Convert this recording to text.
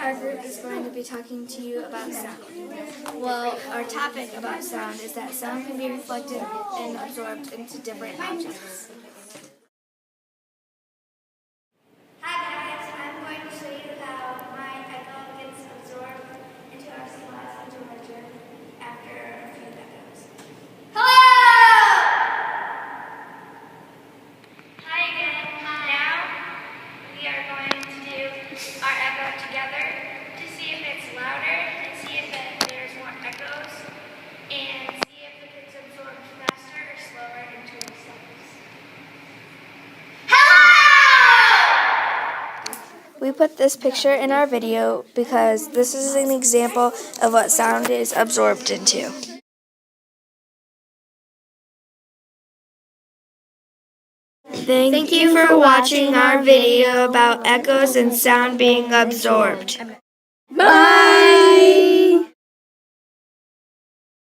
our group is going to be talking to you about sound. Well, our topic about sound is that sound can be reflected and absorbed into different objects. Hi guys, I'm going to show you how my echo gets absorbed into our slides into our journey after a few echoes. Hello! Hi again. Now we are going to do our echo together to see if it's louder and see if there's more echoes and see if it gets absorbed faster or slower into ourselves. We put this picture in our video because this is an example of what sound is absorbed into. Thank you for watching our video about echoes and sound being absorbed. Bye!